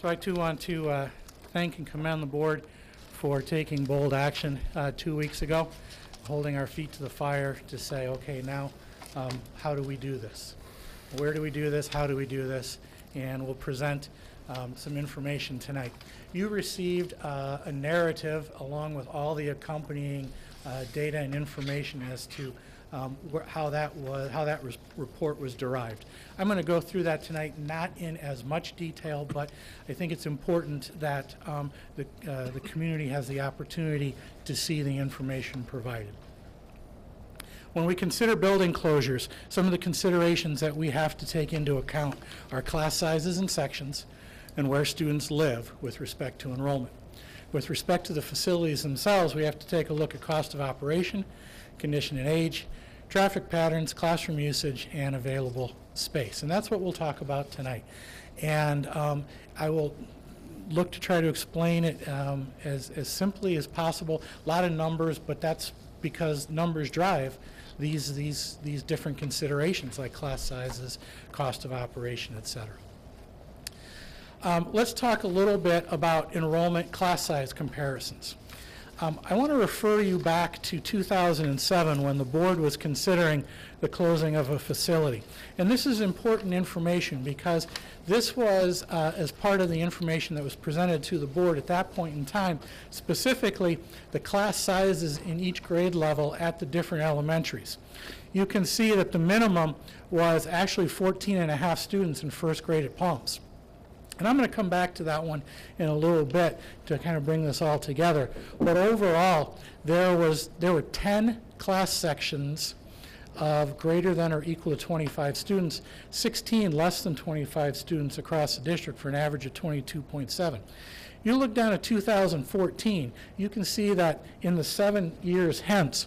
So I too want to thank and commend the board for taking bold action 2 weeks ago, holding our feet to the fire to say, okay, now how do we do this? Where do we do this? How do we do this? And we'll present some information tonight. You received a narrative along with all the accompanying data and information as to how that report was derived. I'm going to go through that tonight, not in as much detail, but I think it's important that the community has the opportunity to see the information provided. When we consider building closures, some of the considerations that we have to take into account are class sizes and sections and where students live with respect to enrollment. With respect to the facilities themselves, we have to take a look at cost of operation, condition and age, traffic patterns, classroom usage, and available space. And that's what we'll talk about tonight. And I will look to try to explain it as simply as possible. A lot of numbers, but that's because numbers drive these different considerations like class sizes, cost of operation, et cetera. Let's talk a little bit about enrollment class size comparisons. I want to refer you back to 2007 when the board was considering the closing of a facility. And this is important information because this was as part of the information that was presented to the board at that point in time, specifically the class sizes in each grade level at the different elementaries. You can see that the minimum was actually 14.5 students in first grade at Palms. And I'm going to come back to that one in a little bit to kind of bring this all together. But overall, there were 10 class sections of greater than or equal to 25 students, 16 less than 25 students across the district for an average of 22.7. You look down at 2014, you can see that in the 7 years hence,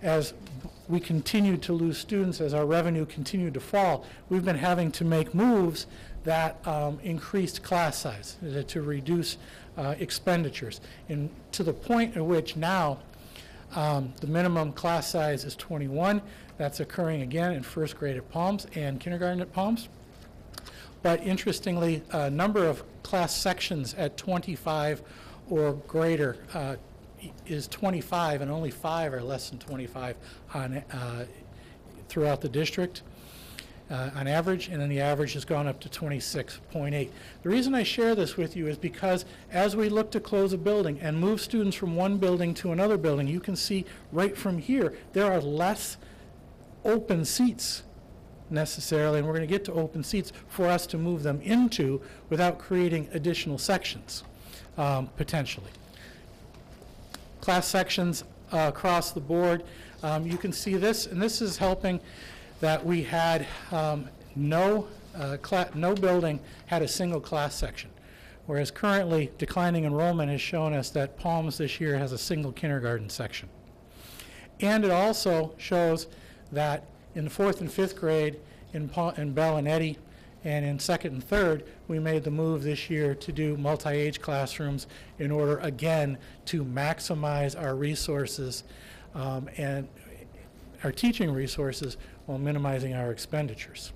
as we continued to lose students, as our revenue continued to fall, we've been having to make moves that increased class size to reduce expenditures. And to the point at which now the minimum class size is 21. That's occurring again in first grade at Palms and kindergarten at Palms. But interestingly, a number of class sections at 25 or greater is 25, and only 5 are less than 25 on throughout the district on average, and then the average has gone up to 26.8. The reason I share this with you is because as we look to close a building and move students from one building to another building, you can see right from here there are less open seats necessarily, and we're going to get to open seats for us to move them into without creating additional sections potentially. Class sections across the board, you can see this, and this is helping that we had no building had a single class section, whereas currently declining enrollment has shown us that Palms this year has a single kindergarten section. And it also shows that in the 4th and 5th grade in Bell and Eddy, and in 2nd and 3rd, we made the move this year to do multi-age classrooms in order, again, to maximize our resources and our teaching resources while minimizing our expenditures.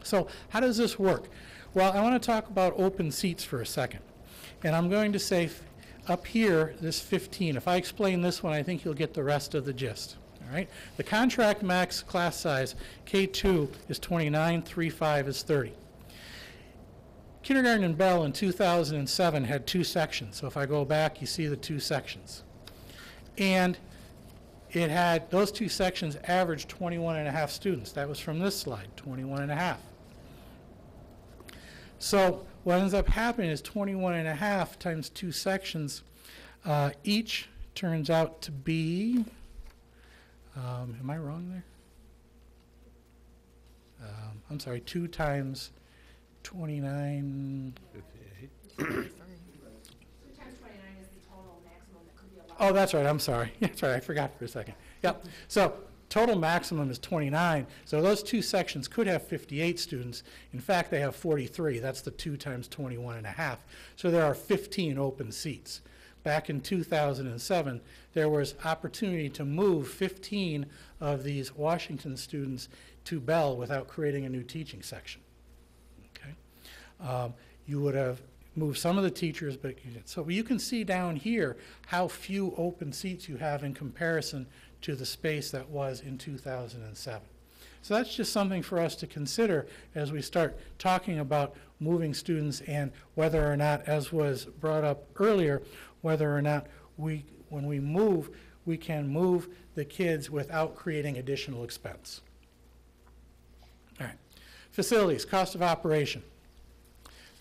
So how does this work? Well, I want to talk about open seats for a second. And I'm going to say up here, this 15. If I explain this one, I think you'll get the rest of the gist. All right? The contract max class size, K2, is 29, 3.5 is 30. Kindergarten and Bell in 2007 had 2 sections. So if I go back, you see the 2 sections. And it had, those 2 sections averaged 21.5 students. That was from this slide, 21.5. So what ends up happening is 21.5 times 2 sections each turns out to be, am I wrong there? I'm sorry, 2 times 29. 58. Oh, that's right. I'm sorry. That's right. I forgot for a second. Yep. So total maximum is 29. So those 2 sections could have 58 students. In fact, they have 43. That's the 2 times 21.5. So there are 15 open seats. Back in 2007, there was opportunity to move 15 of these Washington students to Bell without creating a new teaching section. Okay. You would have move some of the teachers, but so you can see down here how few open seats you have in comparison to the space that was in 2007. So that's just something for us to consider as we start talking about moving students, and whether or not, as was brought up earlier, whether or not when we move, we can move the kids without creating additional expense. All right. Facilities, cost of operation.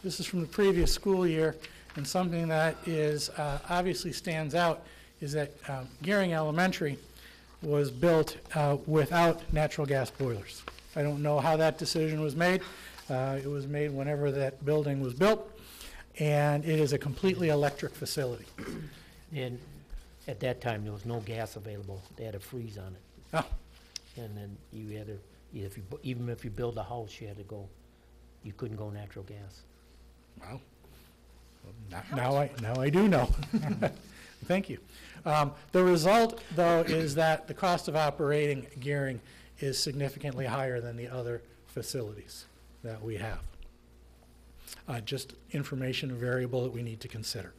This is from the previous school year, and something that is obviously stands out is that Gearing Elementary was built without natural gas boilers. I don't know how that decision was made. It was made whenever that building was built, and it is a completely electric facility. And at that time, there was no gas available. They had a freeze on it. Oh, And then you had to, even if you build a house, you had to go, you couldn't go natural gas. wow. Now I do know. Thank you. The result, though, is that the cost of operating Gearing is significantly higher than the other facilities that we have. Just information variable that we need to consider.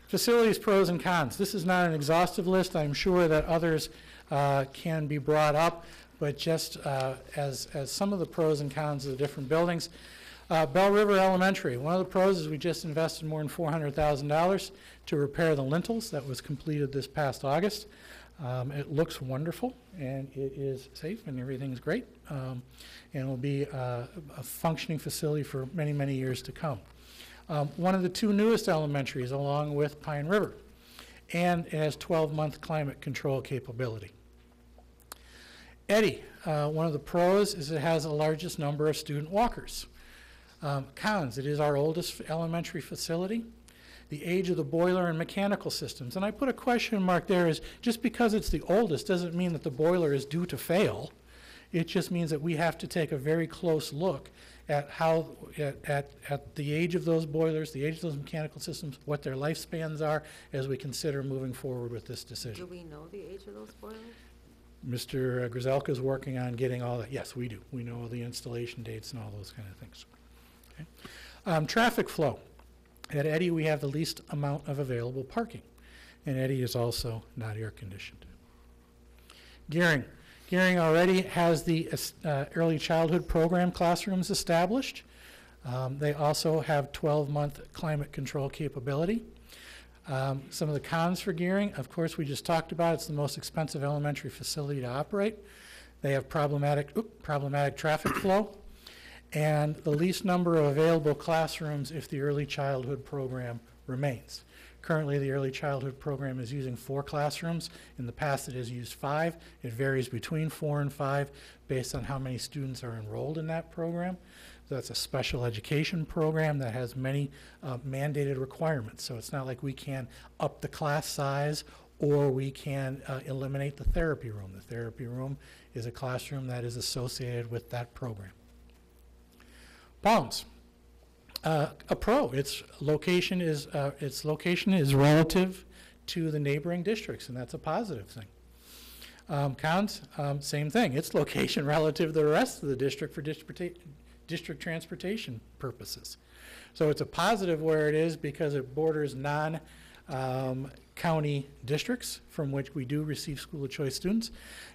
Facilities pros and cons. This is not an exhaustive list. I'm sure that others can be brought up, but just as some of the pros and cons of the different buildings. Bell River Elementary, one of the pros is we just invested more than $400,000 to repair the lintels. That was completed this past August. It looks wonderful, and it is safe, and everything's great, and will be a functioning facility for many, many years to come. One of the two newest elementaries, along with Pine River, and it has 12-month climate control capability. Eddy, one of the pros is it has the largest number of student walkers. Cons, it is our oldest elementary facility. The age of the boiler and mechanical systems, and I put a question mark there, is just because it's the oldest doesn't mean that the boiler is due to fail. It just means that we have to take a very close look at how, at the age of those boilers, the age of those mechanical systems, what their lifespans are, as we consider moving forward with this decision. Do we know the age of those boilers? Mr. Grzelka is working on getting all that. Yes, we do. We know the installation dates and all those kind of things. Okay. Traffic flow. At Eddy, we have the least amount of available parking, and Eddy is also not air conditioned. Gearing. Gearing already has the early childhood program classrooms established. They also have 12-month climate control capability. Some of the cons for Gearing, of course, we just talked about. It's the most expensive elementary facility to operate. They have problematic traffic flow, and the least number of available classrooms if the early childhood program remains. Currently, the early childhood program is using 4 classrooms. In the past, it has used 5. It varies between 4 and 5 based on how many students are enrolled in that program. So that's a special education program that has many mandated requirements. So it's not like we can up the class size or we can eliminate the therapy room. The therapy room is a classroom that is associated with that program. Palms. A pro. Its location is relative to the neighboring districts, and that's a positive thing. Cons, same thing. Its location relative to the rest of the district for district transportation purposes. So it's a positive where it is because it borders non-county districts from which we do receive school of choice students,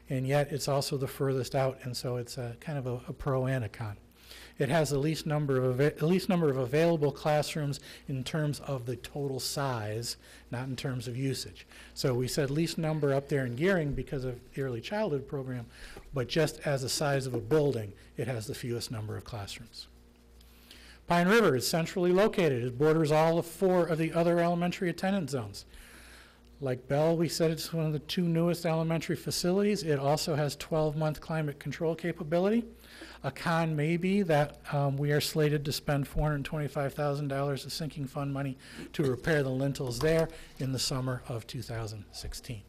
and yet it's also the furthest out, and so it's kind of a pro and a con. It has the least number of available classrooms in terms of the total size, not in terms of usage. So we said least number up there in Gearing because of the early childhood program, but just as the size of a building, it has the fewest number of classrooms. Pine River is centrally located. It borders all 4 of the other elementary attendance zones. Like Bell, we said it's one of the 2 newest elementary facilities. It also has 12-month climate control capability. A con may be that we are slated to spend $425,000 of sinking fund money to repair the lintels there in the summer of 2016.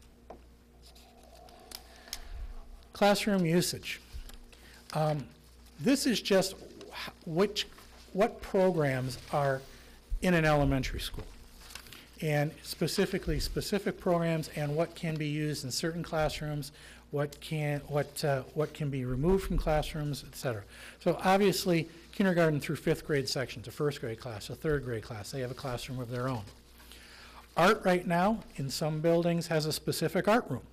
Classroom usage. This is just what programs are in an elementary school. and specifically specific programs and what can be used in certain classrooms, what can be removed from classrooms, et cetera. So obviously, kindergarten through 5th grade sections, a 1st grade class, a 3rd grade class, they have a classroom of their own. Art right now, in some buildings, has a specific art room.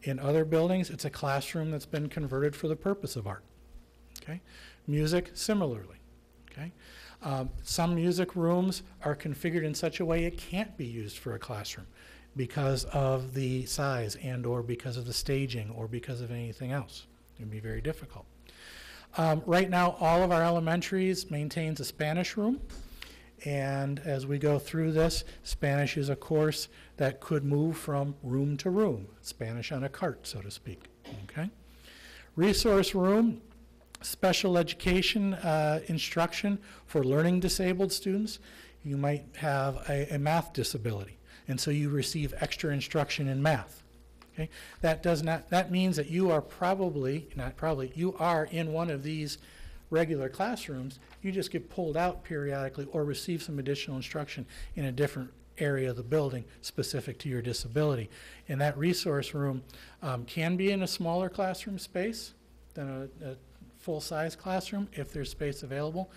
In other buildings, it's a classroom that's been converted for the purpose of art. Okay? Music, similarly. Okay? Some music rooms are configured in such a way it can't be used for a classroom because of the size and or because of the staging or because of anything else. It would be very difficult. Right now, all of our elementaries maintains a Spanish room. And as we go through this, Spanish is a course that could move from room to room, Spanish on a cart, so to speak. Okay? Resource room, special education instruction for learning disabled students. You might have a math disability, and so you receive extra instruction in math. Okay? That means that you are you are in one of these regular classrooms. You just get pulled out periodically or receive some additional instruction in a different area of the building specific to your disability. And that resource room can be in a smaller classroom space than a full-size classroom if there's space available,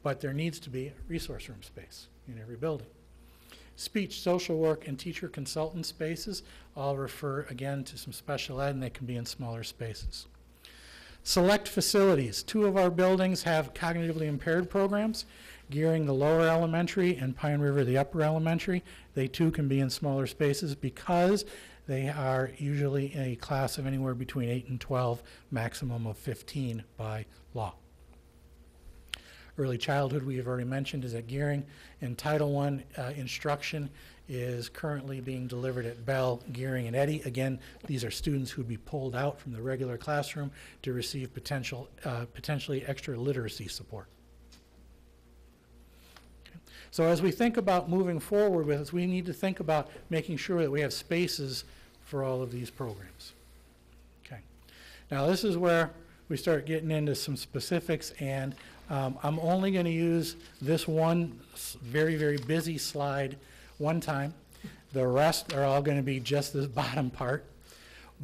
but there needs to be a resource room space in every building. Speech, social work, and teacher consultant spaces all refer again to some special ed, and they can be in smaller spaces. Select facilities. 2 of our buildings have cognitively impaired programs, Gearing the lower elementary and Pine River the upper elementary. They too can be in smaller spaces because they are usually a class of anywhere between 8 and 12, maximum of 15 by law. Early childhood, we have already mentioned, is at Gearing, and Title I instruction is currently being delivered at Bell, Gearing, and Eddy. Again, these are students who would be pulled out from the regular classroom to receive potentially extra literacy support. Okay. So as we think about moving forward with this, we need to think about making sure that we have spaces for all of these programs. Okay. Now this is where we start getting into some specifics, and I'm only going to use this one very, very busy slide one time. The rest are all going to be just this bottom part.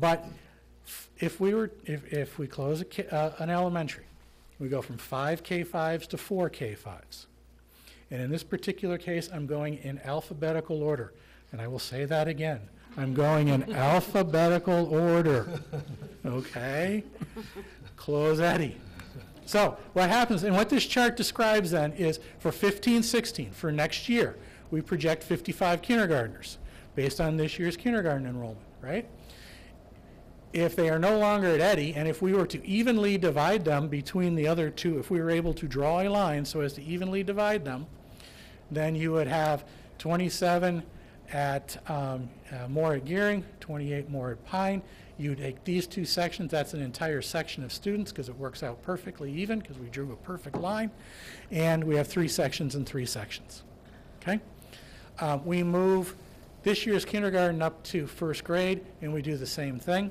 But if we close an elementary, we go from 5 K5s to 4 K5s. And in this particular case, I'm going in alphabetical order. And I will say that again. I'm going in alphabetical order. Okay? Close Eddy. So what happens, and what this chart describes then is for 15-16, for next year, we project 55 kindergartners based on this year's kindergarten enrollment, right? If they are no longer at Eddy, and if we were to evenly divide them between the other two, if we were able to draw a line so as to evenly divide them, then you would have 27 at more at Gearing, 28 more at Pine. You take these two sections, that's an entire section of students because it works out perfectly even because we drew a perfect line. And we have 3 sections and 3 sections. Okay? We move this year's kindergarten up to 1st grade, and we do the same thing.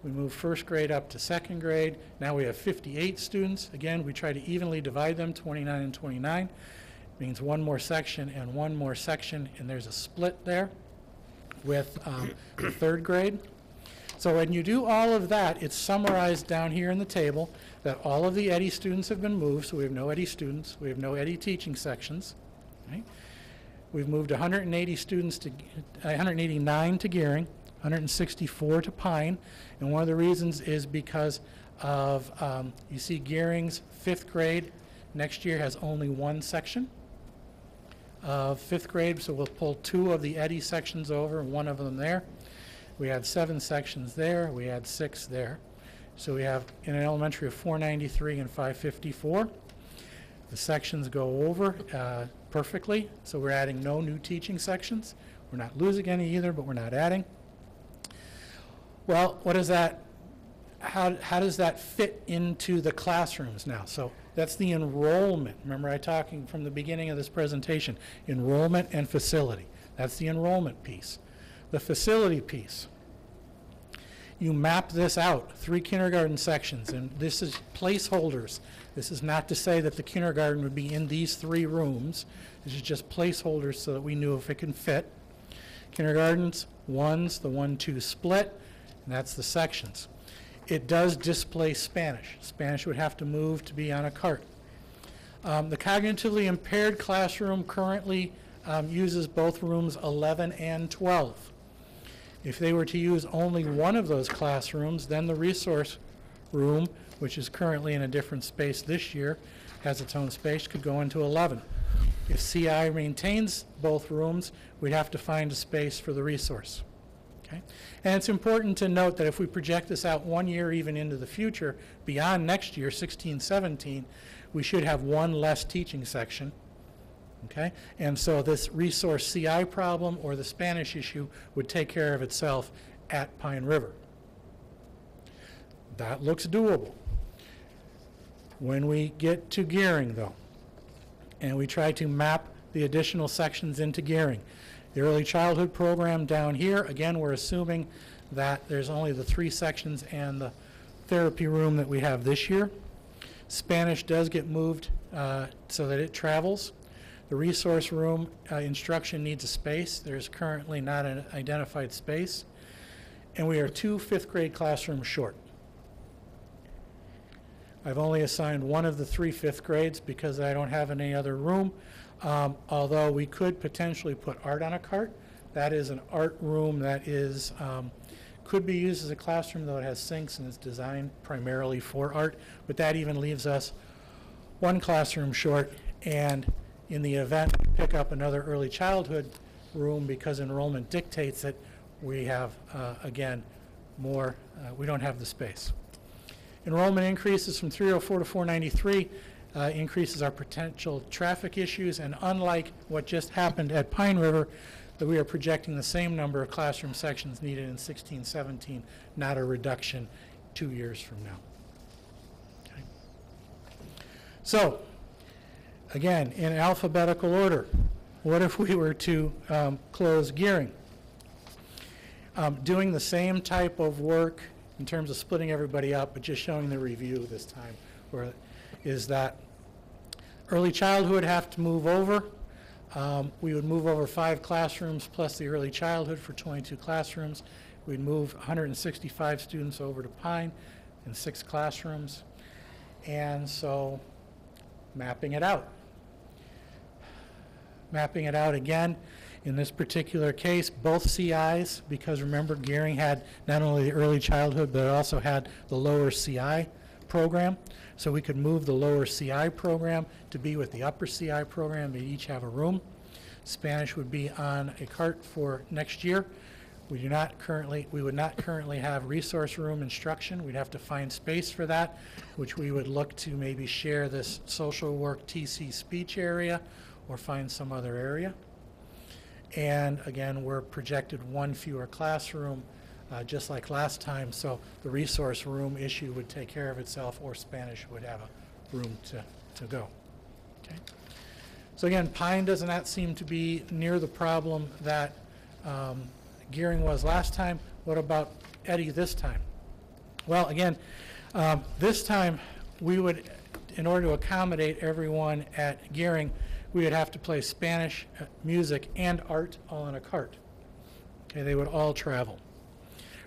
We move 1st grade up to 2nd grade. Now we have 58 students. Again, we try to evenly divide them, 29 and 29. Means one more section and one more section, and there's a split there with the 3rd grade. So when you do all of that, it's summarized down here in the table that all of the Eddy students have been moved, so we have no Eddy students, we have no Eddy teaching sections. Right? We've moved 180 students to 189 to Gearing, 164 to Pine, and one of the reasons is because of you see Gearing's 5th grade next year has only 1 section of 5th grade, so we'll pull 2 of the Eddy sections over and 1 of them there. We had 7 sections there, we had 6 there. So we have in an elementary of 493 and 554. The sections go over perfectly, so we're adding no new teaching sections. We're not losing any either, but we're not adding. Well, what is that? How does that fit into the classrooms now? So that's the enrollment. Remember I talking from the beginning of this presentation, enrollment and facility. That's the enrollment piece. The facility piece. You map this out, 3 kindergarten sections, and this is placeholders. This is not to say that the kindergarten would be in these 3 rooms. This is just placeholders so that we knew if it can fit. Kindergartens, 1s, the 1-2 split, and that's the sections. It does displace Spanish. Spanish would have to move to be on a cart. The cognitively impaired classroom currently uses both rooms 11 and 12. If they were to use only one of those classrooms, then the resource room, which is currently in a different space this year, has its own space, could go into 11. If CI maintains both rooms, we'd have to find a space for the resource. Okay? And it's important to note that if we project this out 1 year even into the future, beyond next year, 16-17, we should have one less teaching section. Okay? And so this resource CI problem or the Spanish issue would take care of itself at Pine River. That looks doable. When we get to gearing, though, and we try to map the additional sections into gearing, the early childhood program down here, again, we're assuming that there's only the 3 sections and the therapy room that we have this year. Spanish does get moved so that it travels. The resource room instruction needs a space. There's currently not an identified space. And we are 2 5th grade classrooms short. I've only assigned one of the 3 5th grades because I don't have any other room, although we could potentially put art on a cart. That is an art room that is could be used as a classroom, though it has sinks and it's designed primarily for art, but that even leaves us 1 classroom short. And in the event we pick up another early childhood room because enrollment dictates it, we have, again, more, we don't have the space. Enrollment increases from 304 to 493 increases our potential traffic issues, and unlike what just happened at Pine River, that we are projecting the same number of classroom sections needed in 16-17, not a reduction 2 years from now. Okay. So, again, in alphabetical order, what if we were to close gearing? Doing the same type of work in terms of splitting everybody up, but just showing the review this time, where is that early childhood have to move over. We would move over 5 classrooms plus the early childhood for 22 classrooms. We'd move 165 students over to Pine in 6 classrooms. And so mapping it out. Mapping it out again. In this particular case, both CIs, because remember, gearing had not only the early childhood, but it also had the lower CI program. So we could move the lower CI program to be with the upper CI program. They each have a room. Spanish would be on a cart for next year. We would not currently have resource room instruction. We'd have to find space for that, which we would look to maybe share this social work TC speech area or find some other area. And again, we're projected 1 fewer classroom, just like last time, so the resource room issue would take care of itself, or Spanish would have a room to go. Okay. So again, Pine does not seem to be near the problem that gearing was last time. What about Eddie this time? Well, again, this time we would, in order to accommodate everyone at gearing, we would have to play Spanish, music, and art all in a cart. Okay, they would all travel.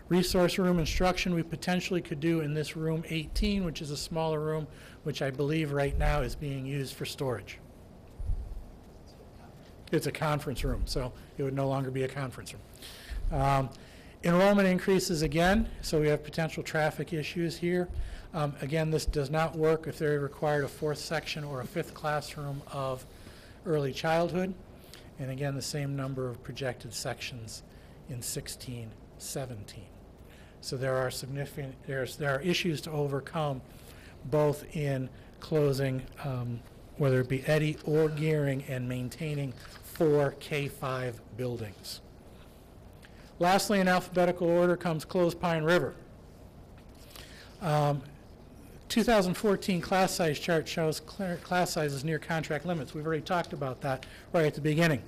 Resource room instruction we potentially could do in this room 18, which is a smaller room, which I believe right now is being used for storage. It's a conference room, so it would no longer be a conference room. Enrollment increases again, so we have potential traffic issues here. Again, this does not work if they required a 4th section or a 5th classroom of early childhood. And again, the same number of projected sections in 16-17. So there are significant, there are issues to overcome both in closing, whether it be Eddy or gearing, and maintaining 4 K-5 buildings. Lastly, in alphabetical order comes close Pine River. 2014 class size chart shows class sizes near contract limits. We've already talked about that right at the beginning.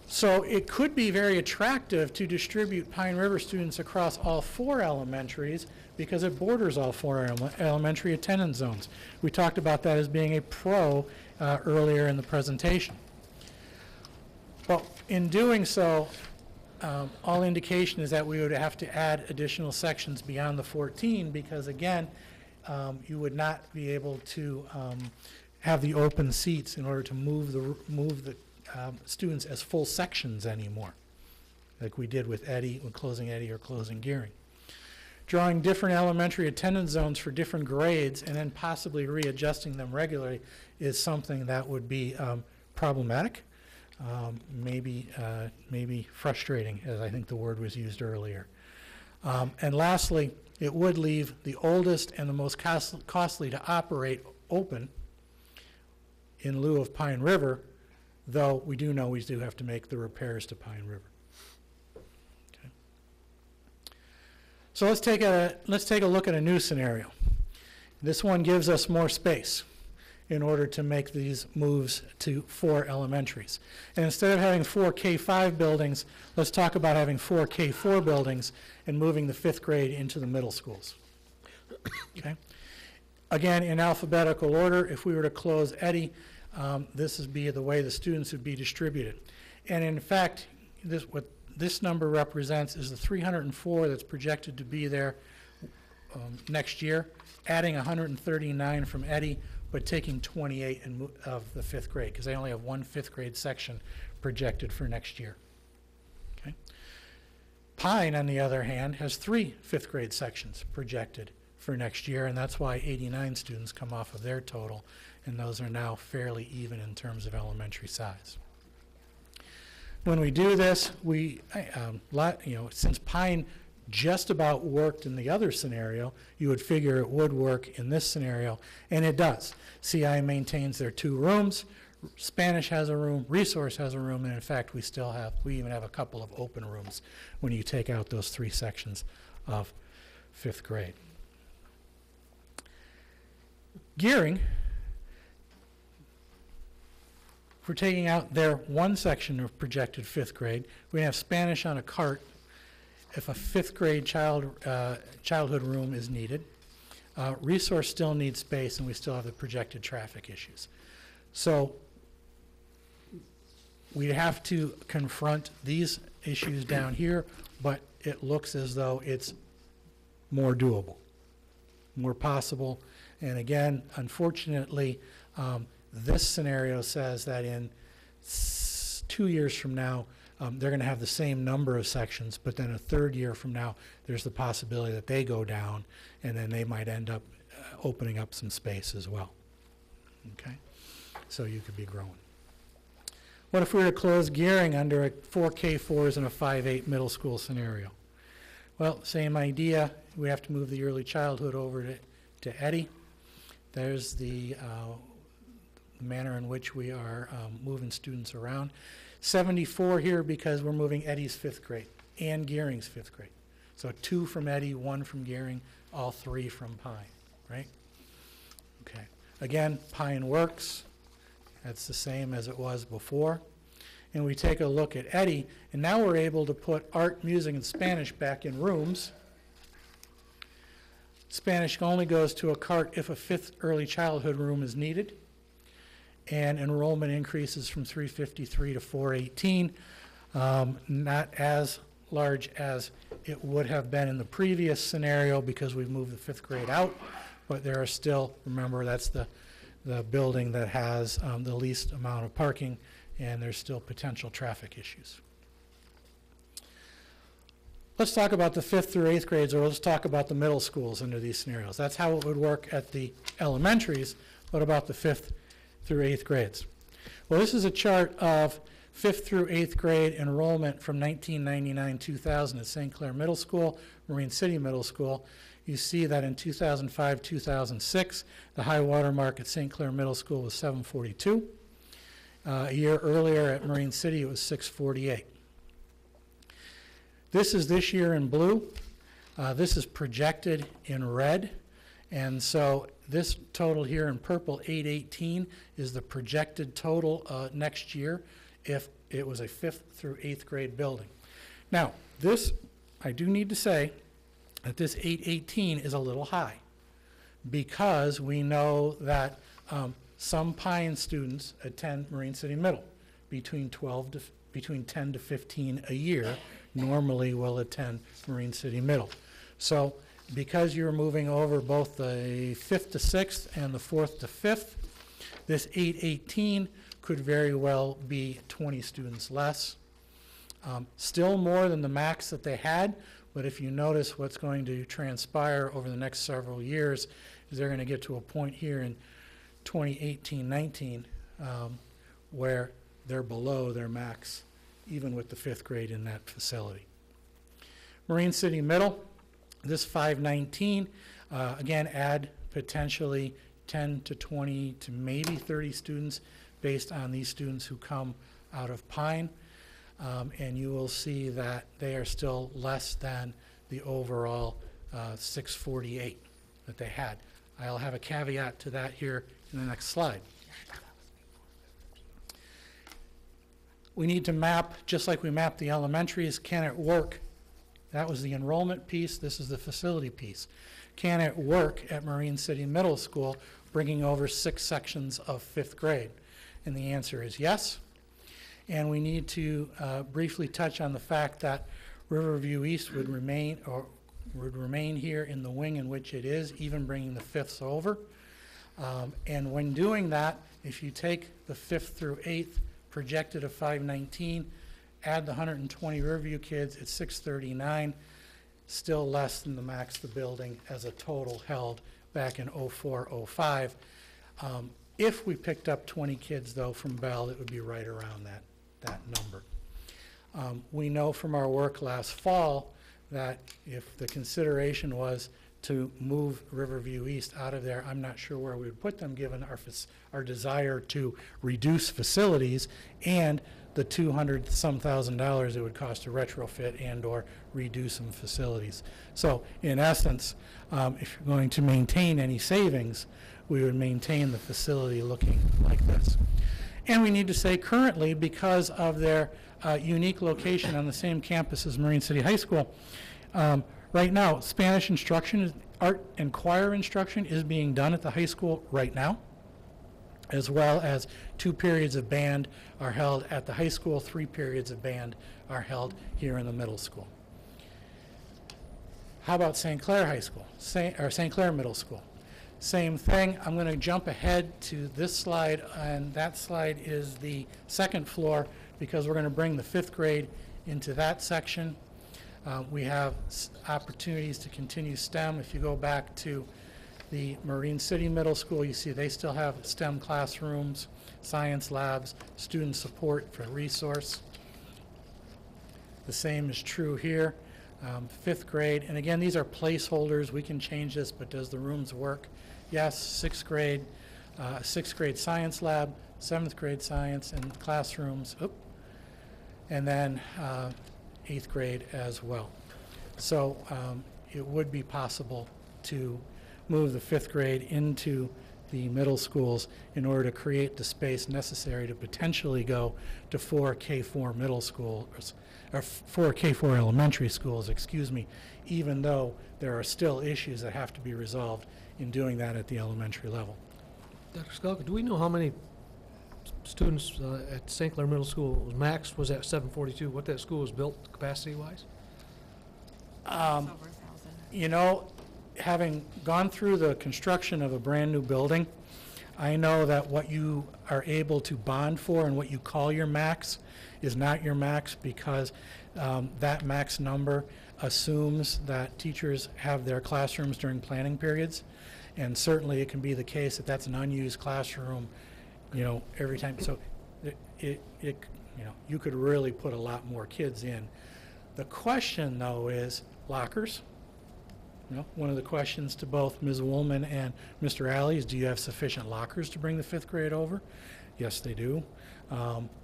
So it could be very attractive to distribute Pine River students across all 4 elementaries because it borders all 4 elementary attendance zones. We talked about that as being a pro earlier in the presentation. Well, in doing so, all indication is that we would have to add additional sections beyond the 14 because, again, you would not be able to have the open seats in order to move the students as full sections anymore, like we did with Eddy, when closing Eddy or closing Gearing. Drawing different elementary attendance zones for different grades and then possibly readjusting them regularly is something that would be problematic, maybe frustrating, as I think the word was used earlier. And lastly, it would leave the oldest and the most costly to operate open in lieu of Pine River, though we do know we do have to make the repairs to Pine River. Okay. So let's take a look at a new scenario. This one gives us more space in order to make these moves to 4 elementaries. And instead of having 4 K-5 buildings, let's talk about having 4 K-4 buildings and moving the 5th grade into the middle schools. Okay. Again, in alphabetical order, if we were to close Eddy, this would be the way the students would be distributed. And in fact, what this number represents is the 304 that's projected to be there next year, adding 139 from Eddy, but taking 28 of the 5th grade, because they only have 1 5th grade section projected for next year. Okay. Pine, on the other hand, has 3 5th grade sections projected for next year, and that's why 89 students come off of their total, and those are now fairly even in terms of elementary size. When we do this, since Pine just about worked in the other scenario, you would figure it would work in this scenario, and it does. CI maintains their 2 rooms, Spanish has a room, Resource has a room, and in fact we even have a couple of open rooms when you take out those 3 sections of 5th grade. Gearing, if we're taking out their 1 section of projected 5th grade, we have Spanish on a cart if a 5th grade childhood room is needed. Resource still needs space, and we still have the projected traffic issues. So we have to confront these issues down here, but it looks as though it's more doable, more possible. And again, unfortunately, this scenario says that in 2 years from now, they're going to have the same number of sections, but then a 3rd year from now, there's the possibility that they go down, and then they might end up opening up some space as well. Okay? So you could be growing. What if we were to close Gearing under a 4 K-4s and a 5-8 middle school scenario? Well, same idea. We have to move the early childhood over to Eddy. There's the manner in which we are moving students around. 74 here because we're moving Eddy's 5th grade and Gearing's 5th grade. So 2 from Eddy, 1 from Gearing, all 3 from Pine, right? Okay. Again, Pine works. That's the same as it was before. And we take a look at Eddy, and now we're able to put art, music, and Spanish back in rooms. Spanish only goes to a cart if a 5th early childhood room is needed. And enrollment increases from 353 to 418, not as large as it would have been in the previous scenario because we've moved the 5th grade out, but there are still, remember, that's the building that has the least amount of parking, and there's still potential traffic issues. Let's talk about the 5th through 8th grades, or let's talk about the middle schools under these scenarios. That's how it would work at the elementaries. What about the 5th through 8th grades? Well, this is a chart of 5th through 8th grade enrollment from 1999-2000 at St. Clair Middle School, Marine City Middle School. You see that in 2005-2006, the high water mark at St. Clair Middle School was 742. A year earlier at Marine City, it was 648. This is this year in blue. This is projected in red. And so this total here in purple, 818, is the projected total next year if it was a 5th through 8th grade building. Now, this, I do need to say that this 818 is a little high because we know that some Pine students attend Marine City Middle between 10 to 15 a year, normally will attend Marine City Middle. So because you're moving over both the 5th to 6th and the 4th to 5th, this 818 could very well be 20 students less. Still more than the max that they had, but if you notice what's going to transpire over the next several years is they're going to get to a point here in 2018-19 where they're below their max, even with the 5th grade in that facility. Marine City Middle, this 519, again, add potentially 10 to 20 to maybe 30 students based on these students who come out of Pine. And you will see that they are still less than the overall 648 that they had. I'll have a caveat to that here in the next slide. We need to map, just like we mapped the elementaries, can it work? That was the enrollment piece. This is the facility piece. Can it work at Marine City Middle School, bringing over 6 sections of 5th grade? And the answer is yes. And we need to briefly touch on the fact that Riverview East would remain here in the wing in which it is, even bringing the 5ths over. And when doing that, if you take the 5th through 8th projected of 519, add the 120 Riverview kids, it's 639, still less than the max the building as a total held back in 04-05. If we picked up 20 kids, though, from Bell, it would be right around that number. We know from our work last fall that if the consideration was to move Riverview East out of there, I'm not sure where we would put them given our desire to reduce facilities and the $200-some thousand it would cost to retrofit and or redo some facilities. So in essence, if you're going to maintain any savings, we would maintain the facility looking like this. And we need to say currently, because of their unique location on the same campus as Marine City High School, right now, Spanish instruction, art and choir instruction is being done at the high school right now, as well as 2 periods of band are held at the high school, 3 periods of band are held here in the middle school. How about St. Clair High School, or St. Clair Middle School? Same thing. I'm going to jump ahead to this slide, and that slide is the 2nd floor because we're going to bring the 5th grade into that section. We have opportunities to continue STEM. If you go back to the Marine City Middle School, you see they still have STEM classrooms, science labs, student support for resource. The same is true here. 5th grade, and again, these are placeholders. We can change this, but does the rooms work? Yes. 6th grade, 6th grade science lab, 7th grade science and classrooms, and then 8th grade as well. So it would be possible to move the 5th grade into the middle schools in order to create the space necessary to potentially go to 4 K4 middle schools, or 4 K4 elementary schools, excuse me, even though there are still issues that have to be resolved in doing that at the elementary level. Dr. Skulka, do we know how many students at St. Clair Middle School max was at 742, what that school was built capacity-wise? You know, having gone through the construction of a brand new building, I know that what you are able to bond for and what you call your max is not your max, because that max number assumes that teachers have their classrooms during planning periods, and certainly it can be the case that that's an unused classroom, you know, every time. So you know, you could really put a lot more kids in. The question, though, is lockers. You know, one of the questions to both Ms. Woolman and Mr. Alley is, do you have sufficient lockers to bring the 5th grade over? Yes, they do.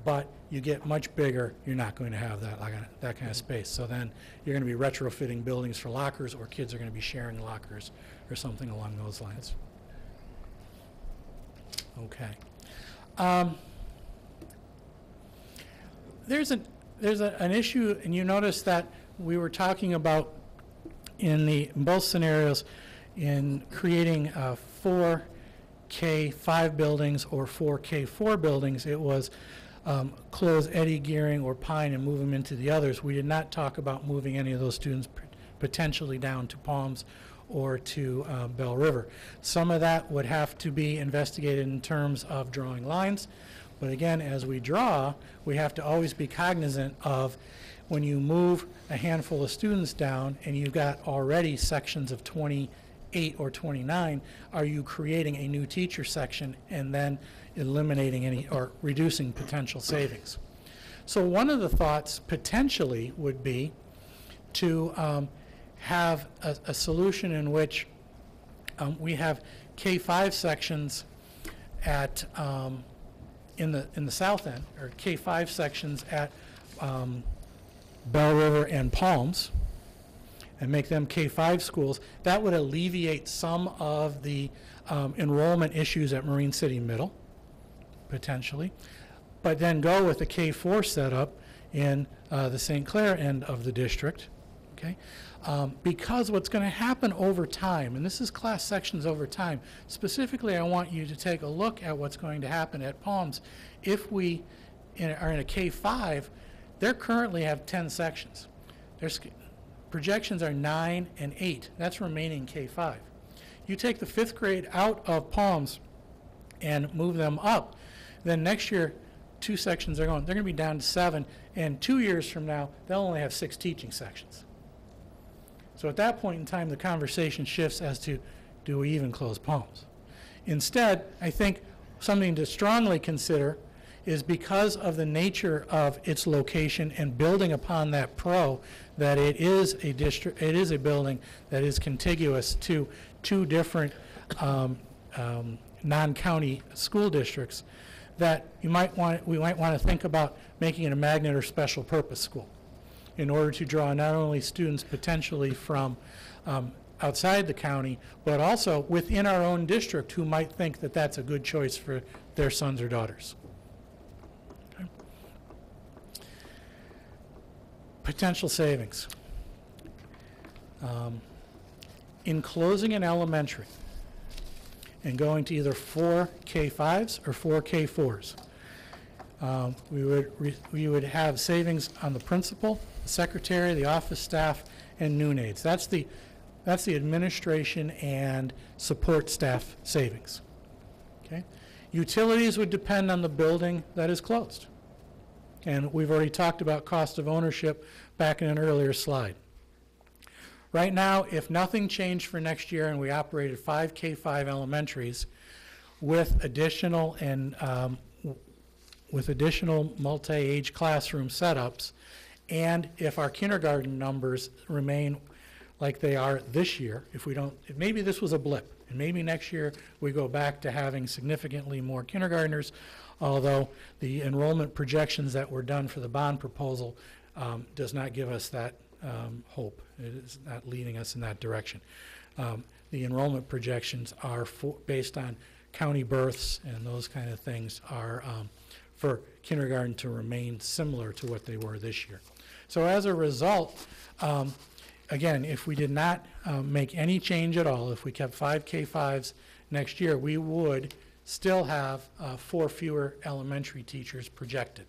But you get much bigger, you're not going to have that kind of space. So then you're going to be retrofitting buildings for lockers, or kids are going to be sharing lockers or something along those lines. Okay. There's an issue, and you notice that we were talking about in both scenarios in creating 4K5 buildings or 4K4 buildings. It was close Eddie, Gearing, or Pine and move them into the others, we did not talk about moving any of those students potentially down to Palms or to Bell River. Some of that would have to be investigated in terms of drawing lines, but again, as we draw, we have to always be cognizant of when you move a handful of students down and you've got already sections of 28 or 29, are you creating a new teacher section and then eliminating any or reducing potential savings? So one of the thoughts potentially would be to have a solution in which we have K-5 sections at in the south end, or K-5 sections at Bell River and Palms, and make them K-5 schools. That would alleviate some of the enrollment issues at Marine City Middle, potentially, but then go with the K-4 setup in the St. Clair end of the district, okay? Because what's going to happen over time, and this is class sections over time, specifically I want you to take a look at what's going to happen at Palms. If we are in a K-5, they currently have 10 sections. Their projections are 9 and 8. That's remaining K-5. You take the 5th grade out of Palms and move them up, then next year 2 sections are going. They're going to be down to 7, and 2 years from now they'll only have 6 teaching sections. So at that point in time, the conversation shifts as to, do we even close Palms? Instead, I think something to strongly consider is, because of the nature of its location and building upon that that it is a district, it is a building that is contiguous to 2 different non-county school districts, that we might want to think about making it a magnet or special purpose school, in order to draw not only students potentially from outside the county, but also within our own district who might think that that's a good choice for their sons or daughters. Okay. Potential savings. In closing an elementary and going to either 4 K-5s or 4 K-4s, we would have savings on the principal, the secretary, the office staff, and noon aides. That's the administration and support staff savings. Okay? Utilities would depend on the building that is closed. And we've already talked about cost of ownership back in an earlier slide. Right now, if nothing changed for next year and we operated 5 K-5 elementaries with additional multi-age classroom setups, and if our kindergarten numbers remain like they are this year, if maybe this was a blip, and maybe next year we go back to having significantly more kindergartners, although the enrollment projections that were done for the bond proposal does not give us that hope. It is not leading us in that direction. The enrollment projections are based on county births, and those kind of things are for kindergarten to remain similar to what they were this year. So as a result, again, if we did not make any change at all, if we kept 5 K-5s next year, we would still have 4 fewer elementary teachers projected.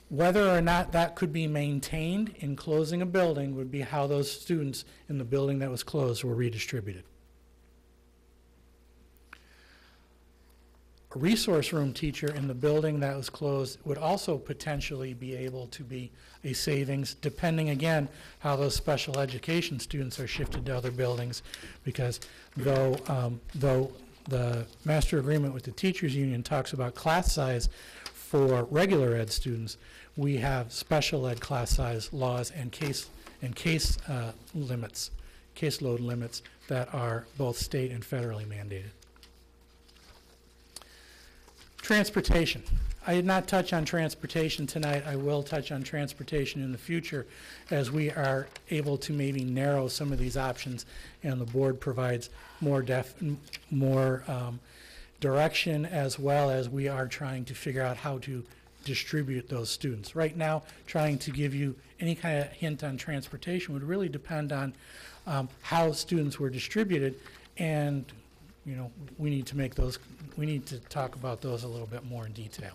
Whether or not that could be maintained in closing a building would be how those students in the building that was closed were redistributed. A resource room teacher in the building that was closed would also potentially be able to be a savings, depending again how those special education students are shifted to other buildings, because though the master agreement with the teachers union talks about class size for regular ed students, we have special ed class size laws and caseload limits that are both state and federally mandated. Transportation. I did not touch on transportation tonight. I will touch on transportation in the future as we are able to maybe narrow some of these options and the board provides more direction, as well as we are trying to figure out how to distribute those students. Right now, trying to give you any kind of hint on transportation would really depend on how students were distributed, and you know, we need to talk about those a little bit more in detail.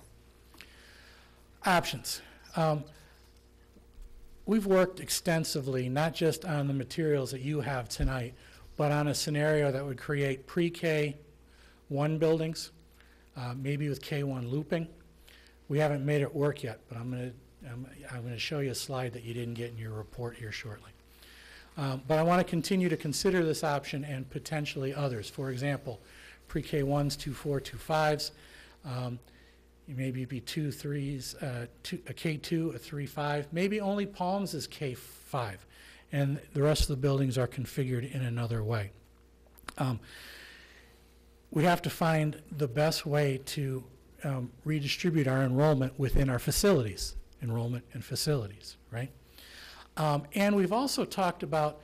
Options. We've worked extensively, not just on the materials that you have tonight, but on a scenario that would create pre-K 1 buildings, maybe with K1 looping. We haven't made it work yet, but I'm going to show you a slide that you didn't get in your report here shortly. But I want to continue to consider this option and potentially others. For example, pre-K 1s, 2-4, 2-5s. Maybe it'd be 2-3s, a K2, a 3-5. Maybe only Palms is K5, and the rest of the buildings are configured in another way. We have to find the best way to redistribute our enrollment within our facilities, enrollment and facilities, right? And we've also talked about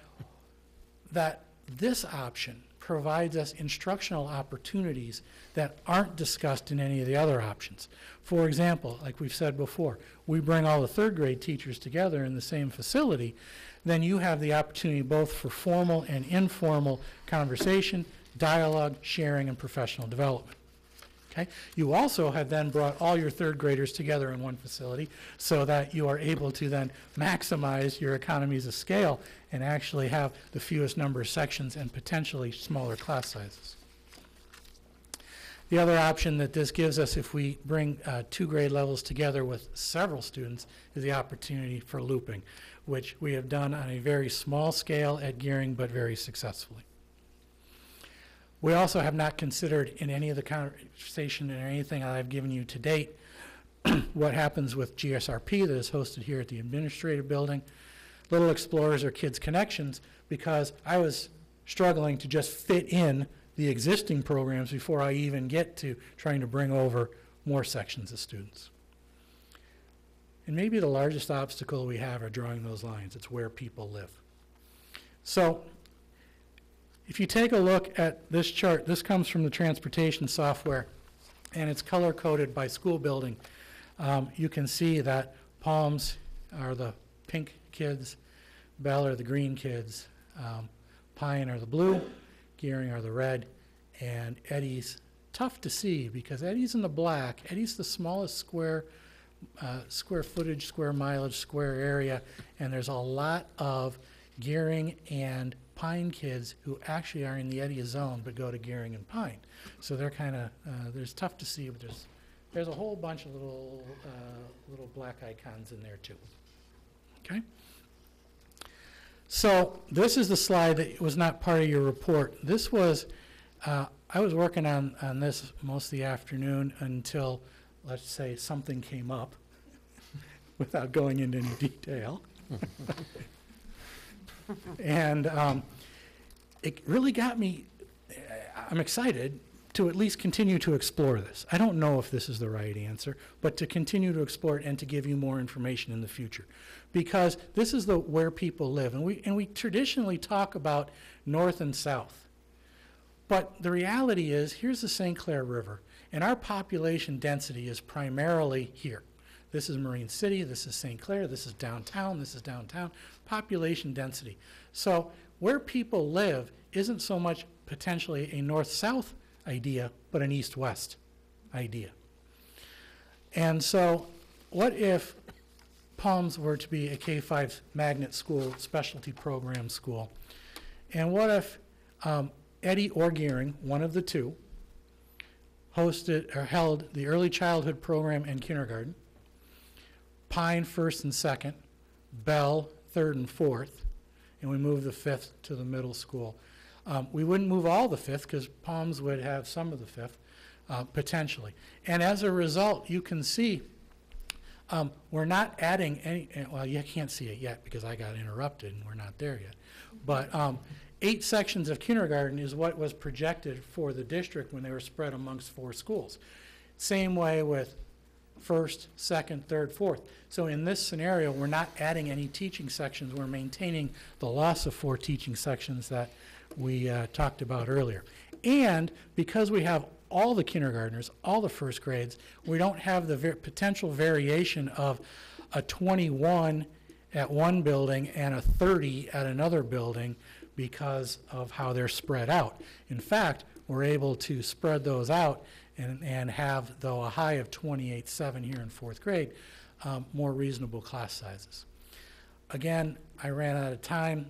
that this option provides us instructional opportunities that aren't discussed in any of the other options. For example, like we've said before, we bring all the third grade teachers together in the same facility, then you have the opportunity both for formal and informal conversation, dialogue, sharing, and professional development. Okay? You also have then brought all your third graders together in one facility so that you are able to then maximize your economies of scale and actually have the fewest number of sections and potentially smaller class sizes. The other option that this gives us if we bring 2 grade levels together with several students is the opportunity for looping, which we have done on a very small scale at Gearing, but very successfully. We also have not considered in any of the conversation or anything I've given you to date what happens with GSRP that is hosted here at the administrative building, Little Explorers or Kids Connections, because I was struggling to just fit in the existing programs before I even get to trying to bring over more sections of students. And maybe the largest obstacle we have are drawing those lines. It's where people live. So if you take a look at this chart, this comes from the transportation software, and it's color-coded by school building. You can see that Palms are the pink kids, Bell are the green kids, Pine are the blue, Gearing are the red, and Eddy's tough to see because Eddy's in the black. Eddy's the smallest square footage, square mileage, square area, and there's a lot of Gearing and Pine kids who actually are in the Eddy zone but go to Gearing and Pine. So they're kind of, there's tough to see, but there's a whole bunch of little black icons in there too. Okay? So this is the slide that was not part of your report. This was, I was working on this most of the afternoon until, let's say, something came up without going into any detail. And it really got me, I'm excited to at least continue to explore this. I don't know if this is the right answer, but to continue to explore it and to give you more information in the future. Because this is where people live. And we traditionally talk about north and south. But the reality is, here's the St. Clair River, and our population density is primarily here. This is Marine City, this is St. Clair, this is downtown, population density. So where people live isn't so much potentially a north-south idea, but an east-west idea. And so what if Palms were to be a K-5 magnet school, specialty program school? And what if Eddy or Gearing, one of the two, hosted or held the early childhood program and kindergarten, Pine first and second, Bell third and fourth, and we move the fifth to the middle school. We wouldn't move all the fifth because Palms would have some of the fifth, potentially. And as a result, you can see we're not adding any, well, you can't see it yet because I got interrupted and we're not there yet. But 8 sections of kindergarten is what was projected for the district when they were spread amongst 4 schools. Same way with first, second, third, fourth. So in this scenario, we're not adding any teaching sections. We're maintaining the loss of 4 teaching sections that we talked about earlier. And because we have all the kindergartners, all the first grades, we don't have the potential variation of a 21 at one building and a 30 at another building because of how they're spread out. In fact, we're able to spread those out and have, though, a high of 28.7 here in fourth grade, more reasonable class sizes. Again, I ran out of time.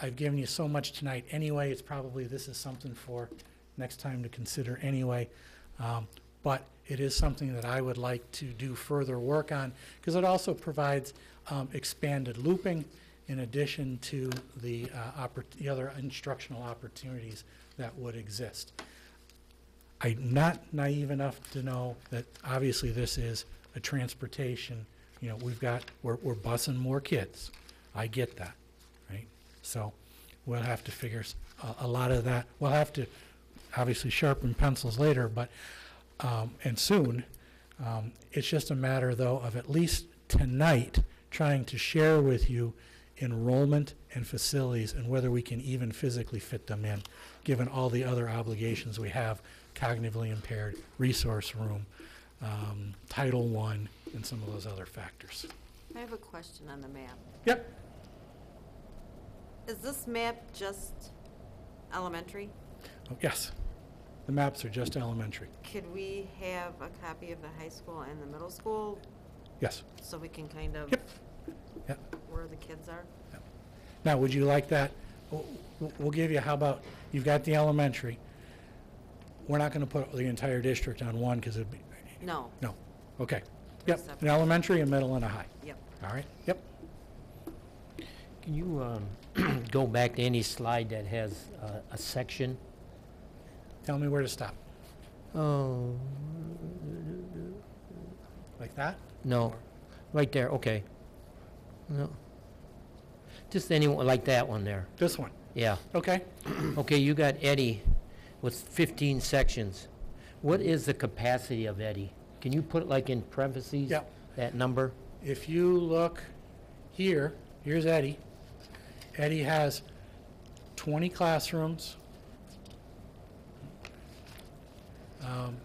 I've given you so much tonight anyway. It's probably, this is something for next time to consider anyway. But it is something that I would like to do further work on, because it also provides expanded looping in addition to the other instructional opportunities that would exist. I'm not naive enough to know that obviously this is a transportation, you know, we're busing more kids. I get that, right? So we'll have to figure a lot of that. We'll have to obviously sharpen pencils later, but, and soon. It's just a matter, though, of at least tonight trying to share with you enrollment and facilities and whether we can even physically fit them in, given all the other obligations we have, cognitively impaired, resource room, Title I, and some of those other factors. I have a question on the map. Yep. Is this map just elementary? Oh, yes. The maps are just elementary. Could we have a copy of the high school and the middle school Yes. so we can kind of Yep. Yep. where the kids are? Now, would you like that? We'll give you, how about, you've got the elementary. We're not going to put the entire district on one because it'd be, No. no. Okay. Yep. Separate. An elementary, a middle, and a high. Yep. All right. Yep. Can you go back to any slide that has a section? Tell me where to stop. Oh, Like that? no, Or- right there, okay. No. Just anyone, like that one there, This one. yeah. Okay. Okay, you got Eddie with 15 sections. What is the capacity of Eddie? Can you put it like in parentheses? Yep. That number? If you look here, here's Eddie. Eddie has 20 classrooms.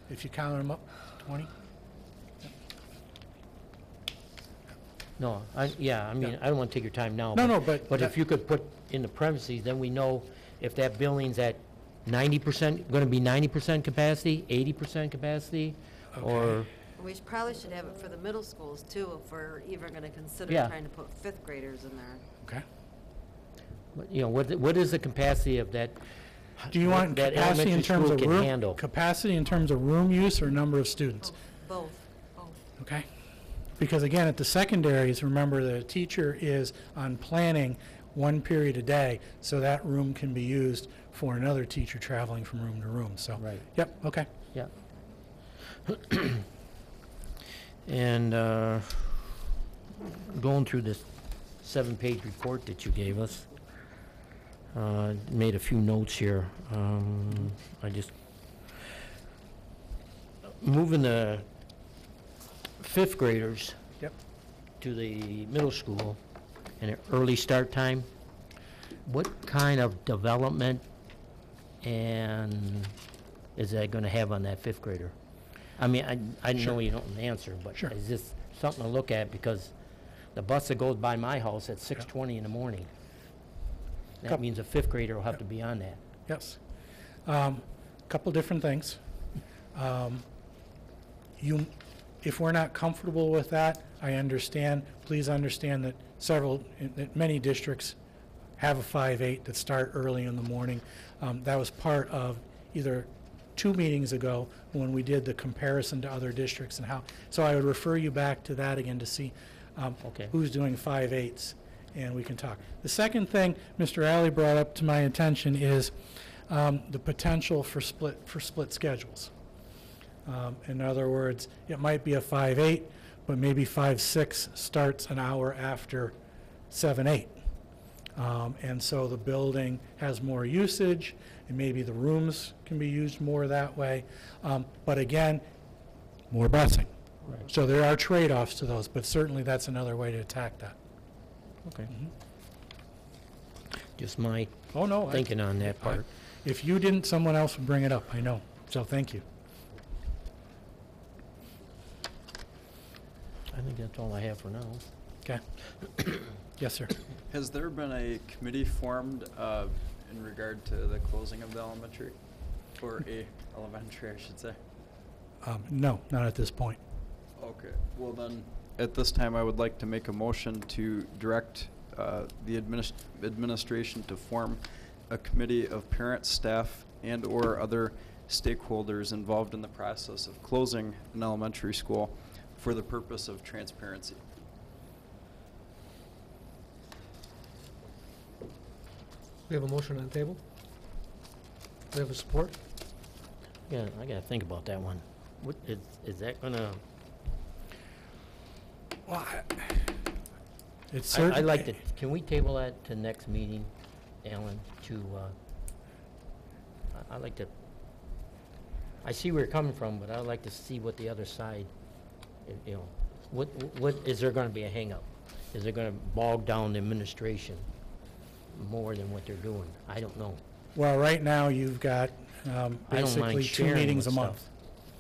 If you count them up, 20? No, yeah, I mean, I don't want to take your time now. No, but But that- if you could put in the parentheses, then we know if that building's at 90%, going to be 90% capacity, 80% capacity, or, Okay. We probably should have it for the middle schools too, if we're even going to consider Yeah. trying to put fifth graders in there. Okay. you know, what is the capacity of that? Do you want that capacity in elementary terms school of can room? handle? Capacity in terms of room use or number of students? Both. Both. Okay? Because again, at the secondaries, remember the teacher is on planning one period a day, so that room can be used for another teacher traveling from room to room, so. Right. Yep, okay. Yeah. And going through this 7-page report that you gave us, made a few notes here. I just, moving the fifth graders Yep. to the middle school and an early start time, what kind of development and is that going to have on that fifth grader? I mean, I know Sure. you don't answer, but Sure. is this something to look at? Because the bus that goes by my house at 6:20 in the morning, that Coup- means a fifth grader will have to be on that. Yes. Couple different things. If we're not comfortable with that, I understand. Please understand that that many districts have a 5-8 that start early in the morning. That was part of either 2 meetings ago when we did the comparison to other districts and how. So I would refer you back to that again to see Okay. who's doing 5-8s, and we can talk. The second thing Mr. Alley brought up to my attention is the potential for split schedules. In other words, it might be a 5-8, but maybe 5-6 starts an hour after 7-8. And so the building has more usage, and maybe the rooms can be used more that way. But again, more busing. Right. So there are trade-offs to those, but certainly that's another way to attack that. Okay. Just my Oh, no. thinking on that part. If you didn't, someone else would bring it up, I know. So thank you. I think that's all I have for now. Okay. Yes, sir. Has there been a committee formed in regard to the closing of the elementary? Or A, elementary, I should say. No, not at this point. Okay, well then, at this time, I would like to make a motion to direct the administration to form a committee of parents, staff, and/or other stakeholders involved in the process of closing an elementary school for the purpose of transparency. We have a motion on the table. We have a support. Yeah, I gotta think about that one. What, is that gonna, Well, it's I'd certain. like to, can we table that to next meeting, Alan, to, I'd like to, I see where you're coming from, but I'd like to see what the other side, you know, what, is there gonna be a hang-up? Is it gonna bog down the administration more than what they're doing? I don't know. Well, right now, you've got I don't basically mind 2 sharing meetings a with month. stuff.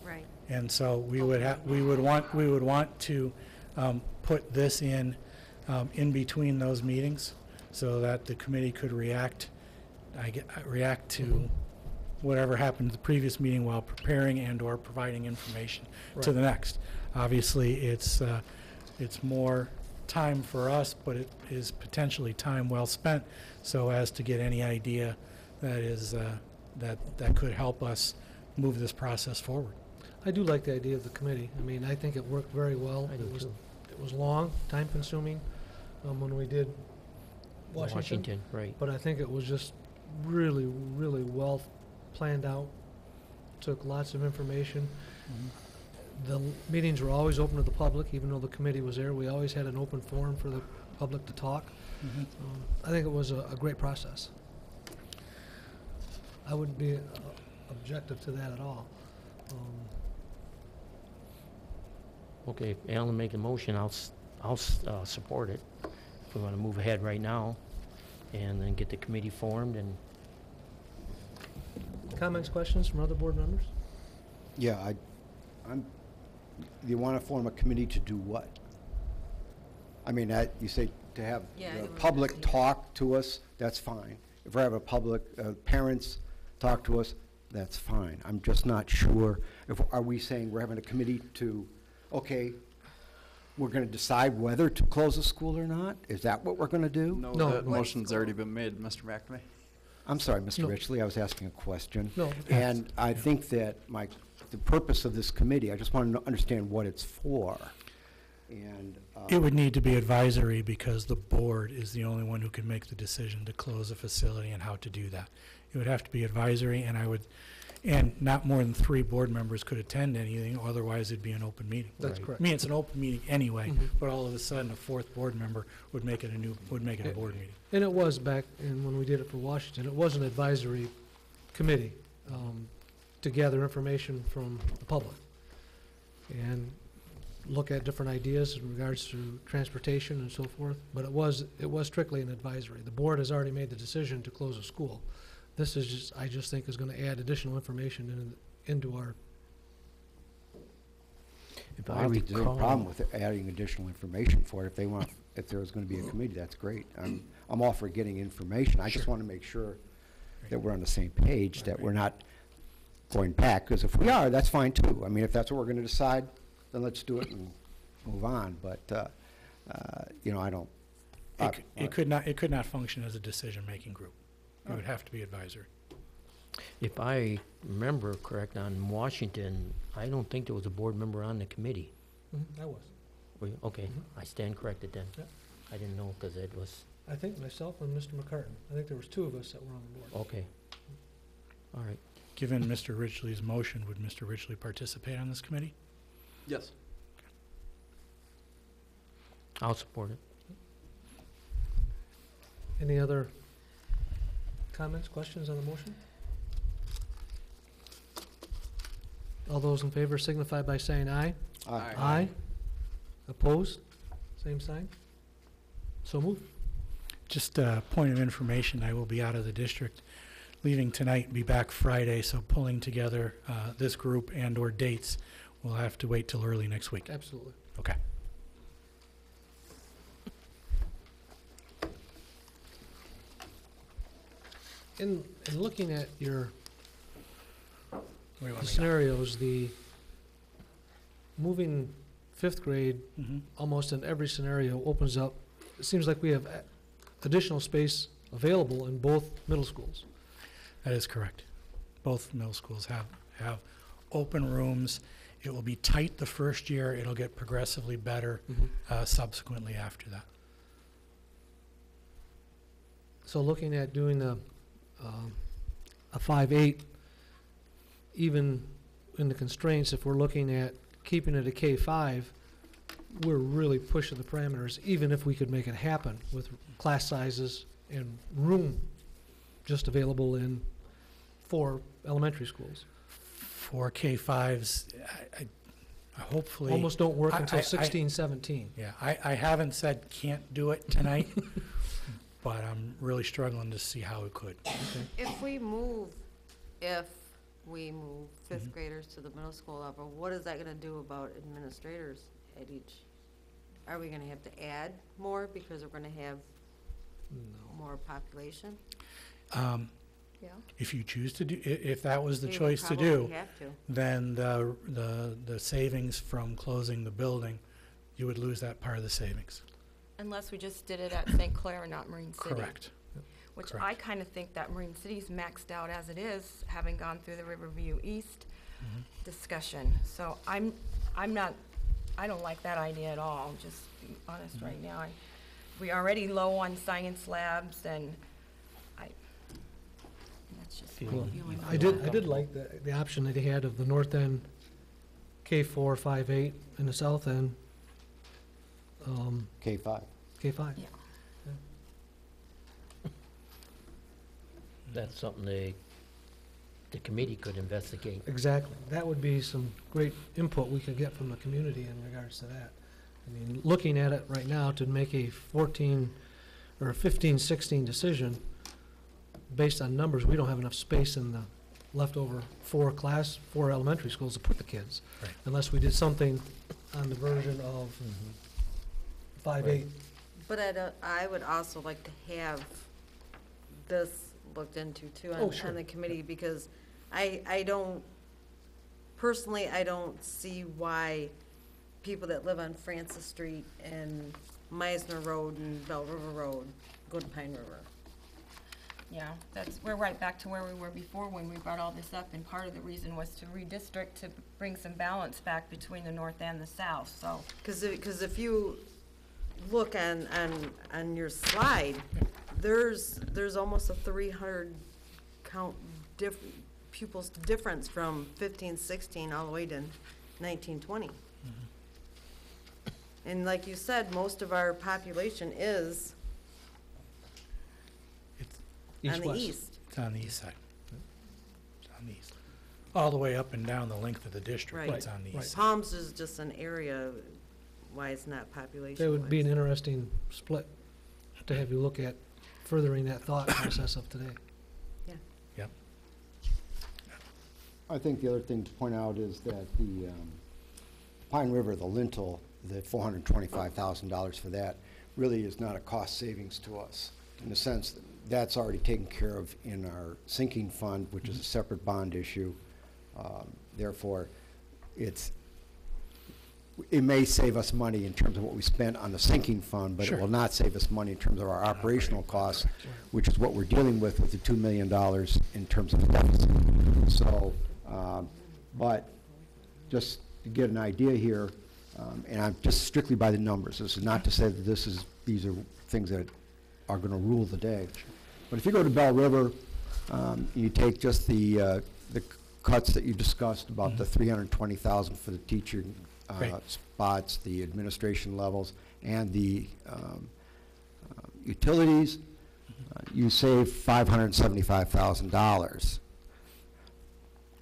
Right. And so we would want to put this in between those meetings so that the committee could react to whatever happened at the previous meeting while preparing and/or providing information to Right. the next. Obviously, it's more time for us, but it is potentially time well spent so as to get any idea that is that could help us move this process forward. I do like the idea of the committee. I mean, I think it worked very well. I do too. It was long, time-consuming when we did Washington. Right. But I think it was just really, really well planned out. Took lots of information. The meetings were always open to the public, even though the committee was there. We always had an open forum for the public to talk. I think it was a great process. I wouldn't be objective to that at all. Okay, if Alan make a motion, I'll support it. If we want to move ahead right now, and then get the committee formed, and Comments, questions from other board members? Yeah, you want to form a committee to do what? I mean, you say to have Yeah, I the don't public understand. talk to us, that's fine. If we have a public, parents talk to us, that's fine. I'm just not sure, are we saying we're having a committee to, okay, we're going to decide whether to close a school or not? Is that what we're going to do? No, No. that What motion's school? already been made, Mr. McNamee. I'm sorry, Mr. No. Ritchley, I was asking a question. No. And I think that the purpose of this committee, I just want to understand what it's for. And It would need to be advisory because the board is the only one who can make the decision to close a facility and how to do that. It would have to be advisory, and not more than 3 board members could attend anything, otherwise it'd be an open meeting. That's Right. correct. I mean, it's an open meeting anyway, Mhm. but all of a sudden, a 4th board member would make it a board meeting. And it was back in when we did it for Washington, it was an advisory committee to gather information from the public and look at different ideas in regards to transportation and so forth. But it was strictly an advisory. The board has already made the decision to close a school. This is just, I just think is going to add additional information into our, if I I don't think there's any recall, problem with adding additional information for it. If there was going to be a committee, that's great. I'm all for getting information. I just want to make sure that we're on the same page, that we're not going back, because if we are, that's fine too. I mean, if that's what we're going to decide, then let's do it and move on, but, I don't. It could not function as a decision-making group. It would have to be advisory. if I remember correct, on Washington, I don't think there was a board member on the committee. I was. Okay, Mhm. I stand corrected then. Yep. I didn't know, because it was, I think myself and Mr. McCartan. I think there was 2 of us that were on the board. okay. All right. Given Mr. Ritchley's motion, would Mr. Ritchley participate on this committee? Yes. I'll support it. Any other comments, questions on the motion? All those in favor signify by saying aye. Aye. Aye. Opposed? Same sign? So moved. Just a point of information, I will be out of the district, leaving tonight, be back Friday, so pulling together this group and/or dates, we'll have to wait till early next week. Absolutely. Okay. In looking at your We wanna the go. scenarios, the moving fifth grade Mhm. almost in every scenario opens up, it seems like we have additional space available in both middle schools. That is correct. Both middle schools have open rooms. It will be tight the first year. It'll get progressively better subsequently after that. So looking at doing a 5-8, even in the constraints, if we're looking at keeping it a K-5, we're really pushing the parameters, even if we could make it happen with class sizes and room just available in 4 elementary schools. For K-5s, I hopefully. Almost don't work I- until I- 16, 17. Yeah, I haven't said can't do it tonight, but I'm really struggling to see how it could. If we move fifth graders to the middle school level, what is that gonna do about administrators at each? Are we gonna have to add more because we're gonna have No. more population? Yeah. If you choose to do, if that was the We would choice to probably do, have to. then the savings from closing the building, you would lose that part of the savings. Unless we just did it at St. Clair and not Marine City. Correct. Which correct. I kind of think that Marine City's maxed out as it is, having gone through the Riverview East discussion. So I don't like that idea at all, just to be honest right now. We already low on science labs and that's just my Cool. feeling. I did like the option that he had of the north end K4, 5-8, and the south end K-5. K-5. Yeah. That's something the committee could investigate. Exactly. That would be some great input we could get from the community in regards to that. I mean, looking at it right now to make a 14 or a 15-16 decision based on numbers, we don't have enough space in the leftover 4 elementary schools to put the kids. Right. Unless we did something on the version of 5-8. But I would also like to have this looked into too Oh, sure. on the committee, because I don't, personally, I don't see why people that live on Francis Street and Meisner Road and Bell River Road go to Pine River. Yeah, we're right back to where we were before when we brought all this up, and part of the reason was to redistrict, to bring some balance back between the north and the south, so. Because if you look on your slide, there's almost a 300 count pupils difference from 15, 16 all the way to 19, 20. And like you said, most of our population is on the East-west. east. It's on the east side. It's on the east. All the way up and down the length of the district, Right. it's on the Right. east side. Palms is just an area why it's not population. That would be an interesting split to have you look at furthering that thought process of today. Yep. I think the other thing to point out is that the Pine River, the lintel, the $425,000 for that really is not a cost savings to us, in the sense that that's already taken care of in our sinking fund, which is a separate bond issue. Therefore, it may save us money in terms of what we spent on the sinking fund, but Sure. it will not save us money in terms of our operational costs, which is what we're dealing with the $2 million in terms of deficit. So, but just to get an idea here, and I'm just strictly by the numbers. This is not to say that these are things that are going to rule the day. But if you go to Bell River, you take just the cuts that you discussed about the $320,000 for the teacher Right. spots, the administration levels, and the utilities, you save $575,000.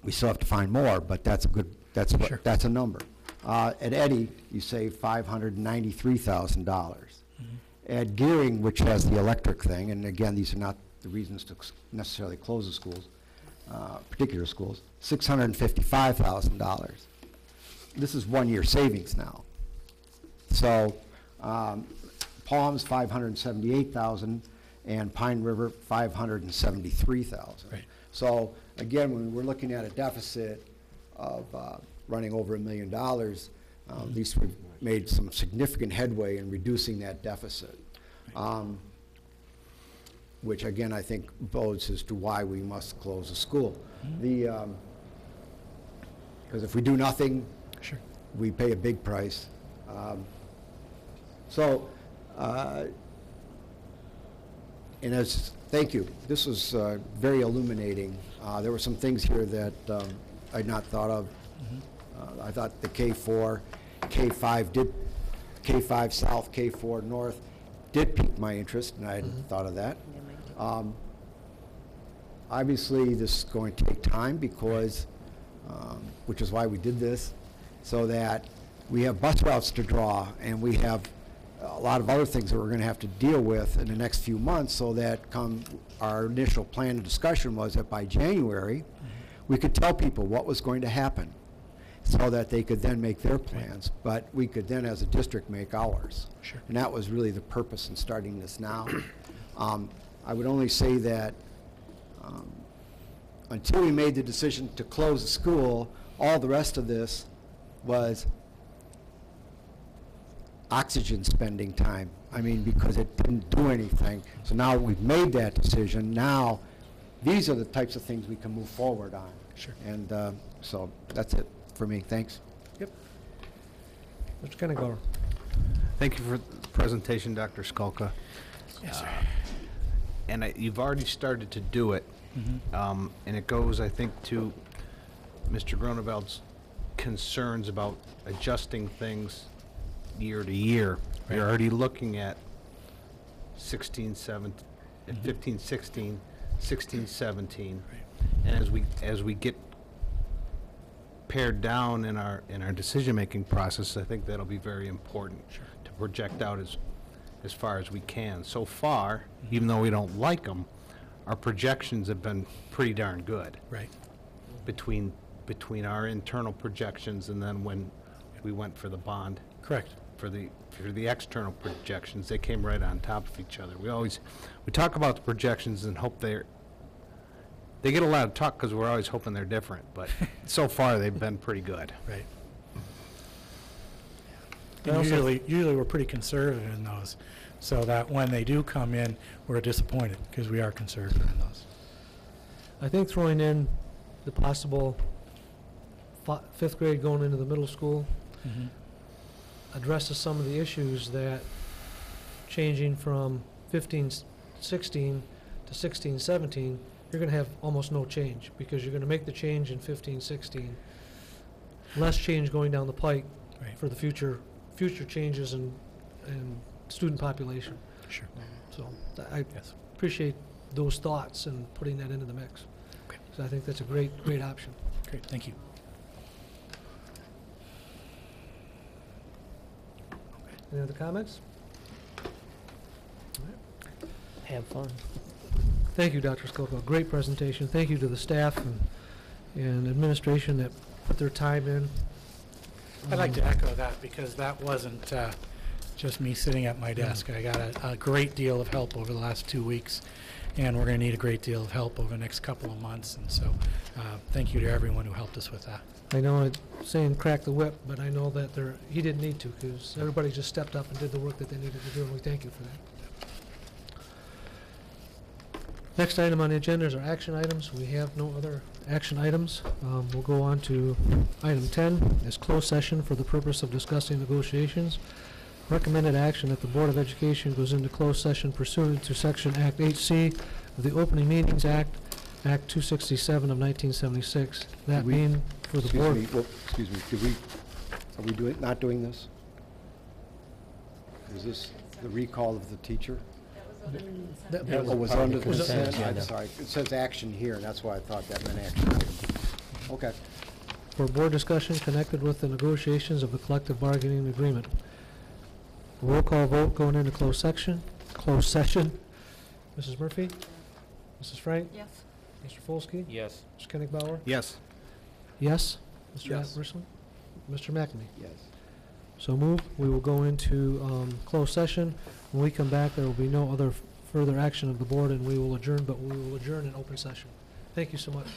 We still have to find more, but that's a good, Sure. that's a number. At Eddy, you save $593,000. At Gearing, which has the electric thing, and again, these are not the reasons to necessarily close the schools, particular schools, $655,000. This is 1 year savings now. So, Palms, $578,000, and Pine River, 573,000. Right. So again, when we're looking at a deficit of running over $1 million, at least we've made some significant headway in reducing that deficit. Which again, I think bodes as to why we must close the school. Because if we do nothing, Sure. we pay a big price. Thank you. This was very illuminating. There were some things here that I'd not thought of. I thought the K4, K5 South, K4 North did pique my interest, and I hadn't thought of that. Obviously, this is going to take time because, which is why we did this, so that we have bus routes to draw, and we have a lot of other things that we're going to have to deal with in the next few months, so that come our initial plan and discussion was that by January, we could tell people what was going to happen so that they could then make their plans, but we could then as a district make ours. Sure. And that was really the purpose in starting this now. I would only say that until we made the decision to close the school, all the rest of this was oxygen spending time. I mean, because it didn't do anything. So now we've made that decision. Now, these are the types of things we can move forward on. Sure. And so that's it for me. Thanks. Yep. Mr. Kennegar. Thank you for the presentation, Dr. Skolka. Yes, sir. And you've already started to do it. And it goes, I think, to Mr. Groneveld's concerns about adjusting things year to year. Right. You're already looking at 16, 17, 15, 16, 16, 17. Right. And as we get pared down in our decision-making process, I think that'll be very important to project out as far as we can. So far, even though we don't like them, our projections have been pretty darn good. Right. Between our internal projections and then when we went for the bond. Correct. For the external projections, they came right on top of each other. We talk about the projections and hope they get a lot of talk because we're always hoping they're different, but so far they've been pretty good. Right. I And also- usually we're pretty conservative in those, so that when they do come in, we're disappointed because we are conservative in those. I think throwing in the possible fifth grade going into the middle school addresses some of the issues that changing from 15-16 to 16-17, you're going to have almost no change because you're going to make the change in 15-16. Less change going down the pike Right. for the future changes in student population. Sure. So I Yes. appreciate those thoughts and putting that into the mix. Okay. So I think that's a great option. Great. Thank you. Any other comments? Have fun. Thank you, Dr. Skolko. Great presentation. Thank you to the staff and administration that put their time in. I'd like to echo that because that wasn't just me sitting at my desk. I got a great deal of help over the last 2 weeks, and we're going to need a great deal of help over the next couple of months. And so thank you to everyone who helped us with that. I know it's saying crack the whip, but I know that he didn't need to because everybody just stepped up and did the work that they needed to do, and we thank you for that. Next item on the agenda is our action items. We have no other action items. We'll go on to item 10, is closed session for the purpose of discussing negotiations. Recommended action that the Board of Education goes into closed session pursuant to Section Act 8C of the Opening Meetings Act, Act 267 of 1976. That being for the board. Excuse me, are we not doing this? Is this the recall of the teacher? That That Oh, was part of under the the consent consent? I'm agenda. sorry, it says action here, and that's why I thought that meant action item. Okay. For board discussion connected with the negotiations of the collective bargaining agreement. Roll call vote going into closed session. Mrs. Murphy? Mrs. Frank? Yes. Mr. Folsky? Yes. Mr. Kennigbauer? Yes. Yes? Mr. Yes. Atverson? Mr. McNamee? Yes. So move. We will go into closed session. When we come back, there will be no other further action of the board, and we will adjourn, but we will adjourn in open session. Thank you so much.